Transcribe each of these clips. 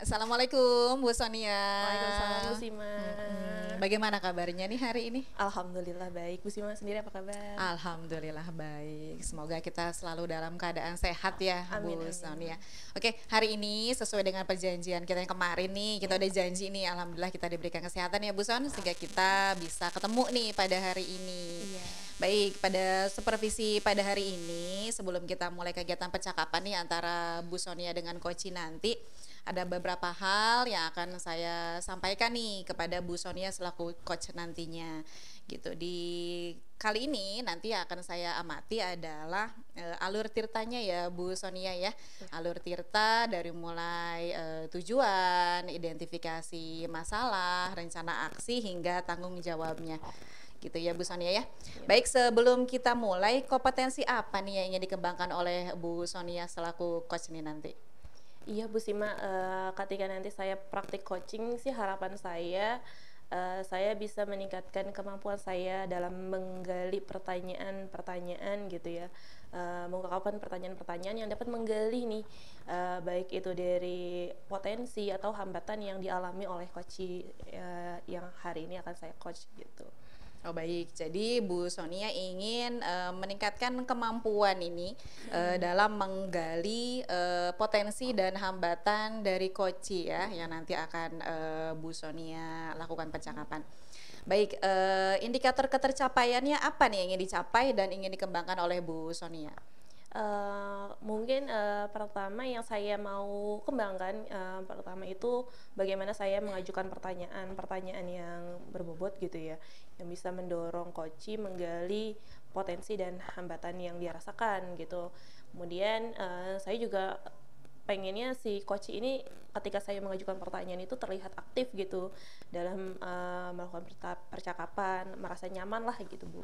Assalamualaikum Bu Sonia. Waalaikumsalam Bu Sima. Bagaimana kabarnya nih hari ini? Alhamdulillah baik. Bu Sima sendiri apa kabar? Alhamdulillah baik. Semoga kita selalu dalam keadaan sehat ya Amin, Bu amin. Sonia. Oke, hari ini sesuai dengan perjanjian kita yang kemarin nih, kita udah janji nih, alhamdulillah kita diberikan kesehatan ya Bu Son, sehingga kita bisa ketemu nih pada hari ini. Iya. Baik, pada supervisi pada hari ini, sebelum kita mulai kegiatan percakapan nih antara Bu Sonia dengan Koci nanti, ada beberapa hal yang akan saya sampaikan nih kepada Bu Sonia selaku coach nantinya gitu. Di kali ini nanti akan saya amati adalah alur tirtanya ya Bu Sonia ya. Alur tirta dari mulai tujuan, identifikasi masalah, rencana aksi hingga tanggung jawabnya. Gitu ya Bu Sonia ya. Baik, sebelum kita mulai, kompetensi apa nih yang ingin dikembangkan oleh Bu Sonia selaku coach ini nanti? Iya Bu Sima, ketika nanti saya praktik coaching sih harapan saya bisa meningkatkan kemampuan saya dalam menggali pertanyaan-pertanyaan gitu ya, mengungkapkan pertanyaan-pertanyaan yang dapat menggali nih, baik itu dari potensi atau hambatan yang dialami oleh coach yang hari ini akan saya coach gitu. Oh baik, jadi Bu Sonia ingin meningkatkan kemampuan ini dalam menggali potensi dan hambatan dari Koci ya, yang nanti akan Bu Sonia lakukan percakapan. Baik, indikator ketercapaiannya apa nih yang ingin dicapai dan ingin dikembangkan oleh Bu Sonia? Mungkin pertama yang saya mau kembangkan, pertama itu bagaimana saya mengajukan pertanyaan yang berbobot gitu ya, yang bisa mendorong coach menggali potensi dan hambatan yang dia rasakan gitu. Kemudian saya juga pengennya si coach ini ketika saya mengajukan pertanyaan itu terlihat aktif gitu dalam melakukan percakapan, merasa nyaman lah gitu Bu.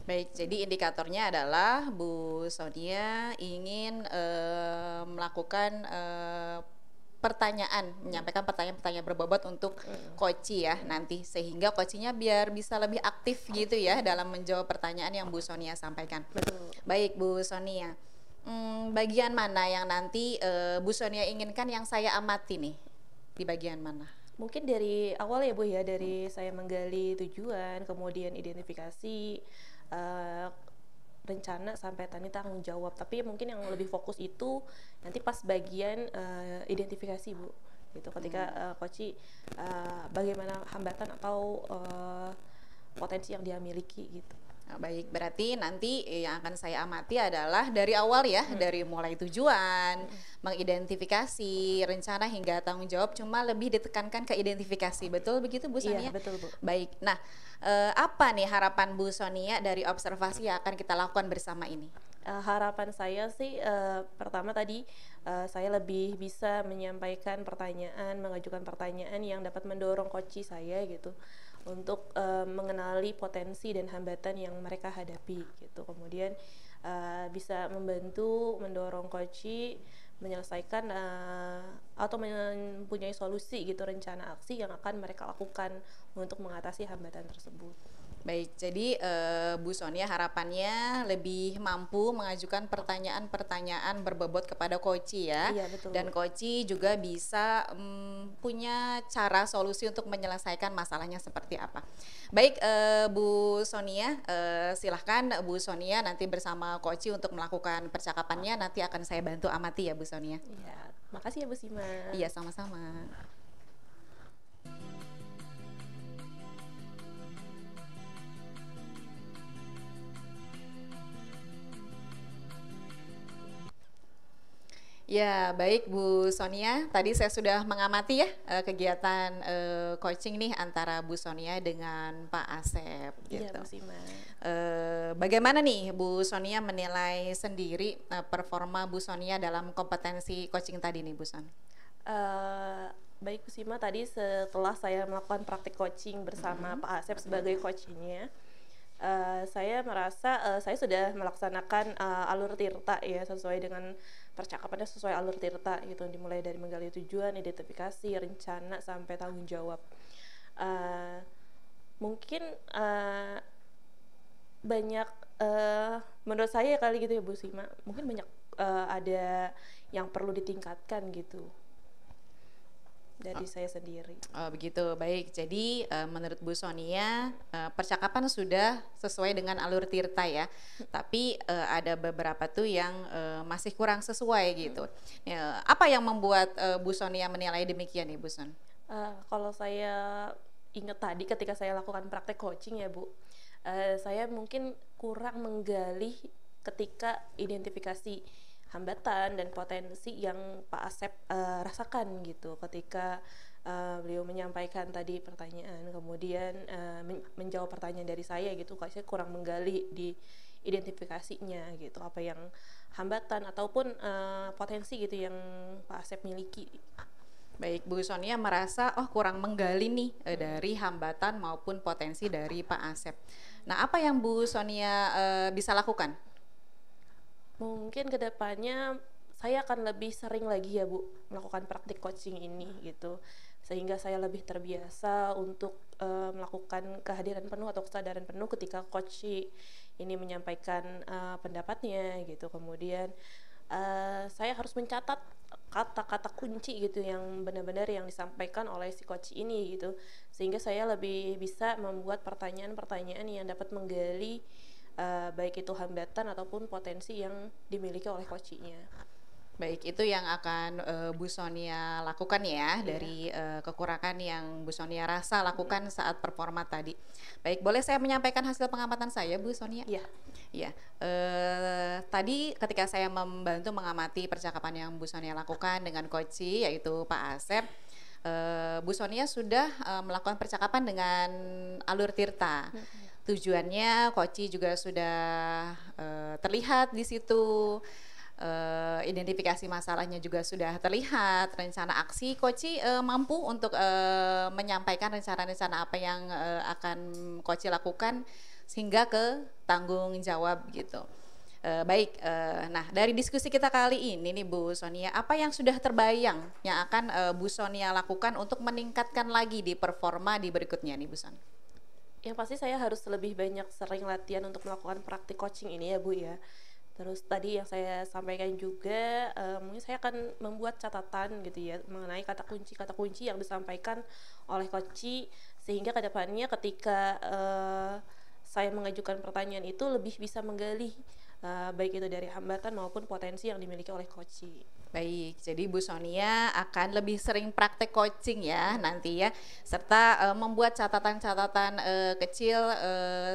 Baik, jadi indikatornya adalah Bu Sonia ingin melakukan menyampaikan pertanyaan-pertanyaan berbobot untuk Koci ya nanti, sehingga Kocinya biar bisa lebih aktif gitu ya dalam menjawab pertanyaan yang Bu Sonia sampaikan. Betul. Baik Bu Sonia, bagian mana yang nanti Bu Sonia inginkan yang saya amati nih? Di bagian mana? Mungkin dari awal ya Bu ya, dari saya menggali tujuan, kemudian identifikasi, rencana sampai tanggung jawab. Tapi mungkin yang lebih fokus itu nanti pas bagian identifikasi Bu, gitu. Ketika coach bagaimana hambatan atau potensi yang dia miliki gitu. Nah, baik, berarti nanti yang akan saya amati adalah dari awal ya, dari mulai tujuan, mengidentifikasi, rencana hingga tanggung jawab, cuma lebih ditekankan ke identifikasi. Betul begitu Bu Sonia? Iya, betul Bu. Baik, nah apa nih harapan Bu Sonia dari observasi yang akan kita lakukan bersama ini? Harapan saya sih pertama tadi saya lebih bisa menyampaikan pertanyaan, mengajukan pertanyaan yang dapat mendorong coach saya gitu untuk mengenali potensi dan hambatan yang mereka hadapi gitu. Kemudian bisa membantu mendorong coach menyelesaikan atau mempunyai solusi gitu, rencana aksi yang akan mereka lakukan untuk mengatasi hambatan tersebut. Baik, jadi Bu Sonia harapannya lebih mampu mengajukan pertanyaan-pertanyaan berbobot kepada Koci ya. Iya, betul. Dan Koci juga bisa punya cara solusi untuk menyelesaikan masalahnya seperti apa. Baik, Bu Sonia, silahkan Bu Sonia nanti bersama Koci untuk melakukan percakapannya. Nanti akan saya bantu amati ya Bu Sonia. Iya, makasih ya Bu Sima. Iya, sama-sama. Ya, baik Bu Sonia. Tadi saya sudah mengamati ya kegiatan coaching nih antara Bu Sonia dengan Pak Asep gitu. Iya, Bu Sima. Bagaimana nih Bu Sonia menilai sendiri performa Bu Sonia dalam kompetensi coaching tadi nih Bu Son? Baik Bu Sima, tadi setelah saya melakukan praktik coaching bersama Pak Asep sebagai coachingnya, saya merasa saya sudah melaksanakan alur tirta ya, sesuai dengan percakapannya, sesuai alur tirta gitu, dimulai dari menggali tujuan, identifikasi, rencana sampai tanggung jawab. Mungkin banyak menurut saya kali gitu ya Bu Sima, mungkin banyak ada yang perlu ditingkatkan gitu. dari saya sendiri. Oh begitu, baik. Jadi menurut Bu Sonia percakapan sudah sesuai dengan alur Tirta ya, tapi ada beberapa tuh yang masih kurang sesuai gitu. Ya, apa yang membuat Bu Sonia menilai demikian nih Bu Son? Kalau saya ingat tadi ketika saya lakukan praktek coaching ya Bu, saya mungkin kurang menggali ketika identifikasi hambatan dan potensi yang Pak Asep rasakan gitu ketika beliau menyampaikan tadi pertanyaan, kemudian menjawab pertanyaan dari saya gitu. Saya kurang menggali di identifikasinya gitu, apa yang hambatan ataupun potensi gitu yang Pak Asep miliki. Baik, Bu Sonia merasa kurang menggali nih dari hambatan maupun potensi dari Pak Asep. Nah, apa yang Bu Sonia bisa lakukan? Mungkin kedepannya saya akan lebih sering lagi ya Bu melakukan praktik coaching ini gitu, sehingga saya lebih terbiasa untuk melakukan kehadiran penuh atau kesadaran penuh ketika coach ini menyampaikan pendapatnya gitu. Kemudian saya harus mencatat kata-kata kunci gitu yang benar-benar yang disampaikan oleh si coach ini gitu, sehingga saya lebih bisa membuat pertanyaan-pertanyaan yang dapat menggali baik itu hambatan ataupun potensi yang dimiliki oleh coachnya. Baik, itu yang akan Bu Sonia lakukan ya dari kekurangan yang Bu Sonia rasa lakukan saat performa tadi. Baik, boleh saya menyampaikan hasil pengamatan saya Bu Sonia? Iya. Iya, tadi ketika saya membantu mengamati percakapan yang Bu Sonia lakukan dengan coach yaitu Pak Asep, Bu Sonia sudah melakukan percakapan dengan alur Tirta. Tujuannya coach juga sudah terlihat di situ. Identifikasi masalahnya juga sudah terlihat, rencana aksi coach mampu untuk menyampaikan rencana-rencana apa yang akan coach lakukan sehingga ke tanggung jawab gitu. Baik, nah dari diskusi kita kali ini nih Bu Sonia, apa yang sudah terbayang yang akan Bu Sonia lakukan untuk meningkatkan lagi di performa di berikutnya nih Bu Son? Yang pasti saya harus lebih banyak sering latihan untuk melakukan praktik coaching ini ya Bu ya. Terus tadi yang saya sampaikan juga, mungkin saya akan membuat catatan gitu ya mengenai kata kunci yang disampaikan oleh coach, sehingga kedepannya ketika saya mengajukan pertanyaan itu lebih bisa menggali baik itu dari hambatan maupun potensi yang dimiliki oleh coach. Baik, jadi Bu Sonia akan lebih sering praktek coaching ya nanti ya, serta membuat catatan-catatan kecil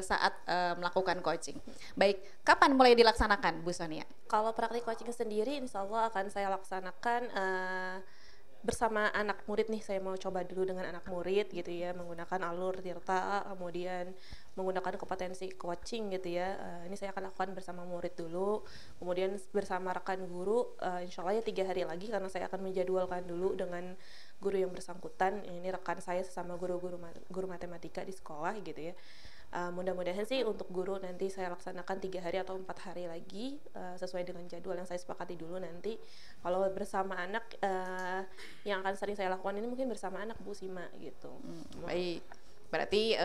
saat melakukan coaching. Baik, kapan mulai dilaksanakan Bu Sonia? Kalau praktik coaching sendiri insya Allah akan saya laksanakan bersama anak murid nih. Saya mau coba dulu dengan anak murid gitu ya, menggunakan alur Tirta, kemudian menggunakan kompetensi coaching gitu ya. Ini saya akan lakukan bersama murid dulu, kemudian bersama rekan guru insya Allah ya 3 hari lagi, karena saya akan menjadwalkan dulu dengan guru yang bersangkutan. Ini rekan saya sesama guru matematika di sekolah gitu ya. Mudah-mudahan sih untuk guru nanti saya laksanakan 3 hari atau 4 hari lagi sesuai dengan jadwal yang saya sepakati dulu nanti. Kalau bersama anak yang akan sering saya lakukan ini mungkin bersama anak Bu Sima gitu. Baik, berarti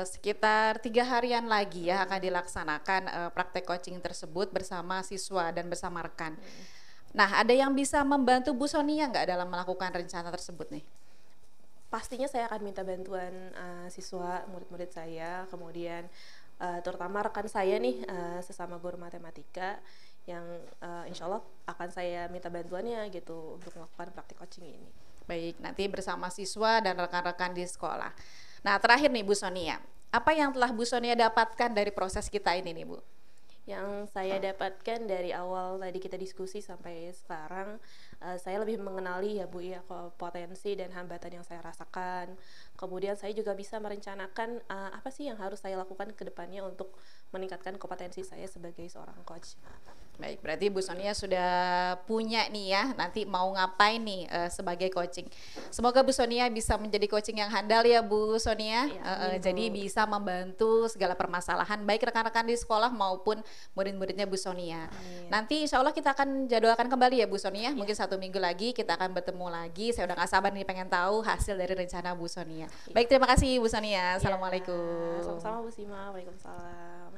sekitar 3 harian lagi ya akan dilaksanakan praktek coaching tersebut bersama siswa dan bersama rekan. Nah, ada yang bisa membantu Bu Sonia nggak dalam melakukan rencana tersebut nih? Pastinya saya akan minta bantuan siswa, murid-murid saya, kemudian terutama rekan saya nih sesama guru matematika yang insya Allah akan saya minta bantuannya gitu untuk melakukan praktik coaching ini. Baik, nanti bersama siswa dan rekan-rekan di sekolah. Nah, terakhir nih Bu Sonia, apa yang telah Bu Sonia dapatkan dari proses kita ini nih Bu? Yang saya dapatkan dari awal tadi kita diskusi sampai sekarang, saya lebih mengenali ya Bu ya potensi dan hambatan yang saya rasakan. Kemudian saya juga bisa merencanakan apa sih yang harus saya lakukan ke depannya untuk meningkatkan kompetensi saya sebagai seorang coach. Baik, berarti Bu Sonia sudah punya nih ya, nanti mau ngapain nih sebagai coaching. Semoga Bu Sonia bisa menjadi coaching yang handal ya Bu Sonia. Ya, jadi bisa membantu segala permasalahan baik rekan-rekan di sekolah maupun murid-muridnya Bu Sonia. Nanti insya Allah kita akan jadwalkan kembali ya Bu Sonia. Mungkin 1 minggu lagi kita akan bertemu lagi. Saya udah gak sabar nih pengen tahu hasil dari rencana Bu Sonia. Baik, terima kasih Bu Sonia. Assalamualaikum. Sama-sama Bu Sima. Waalaikumsalam.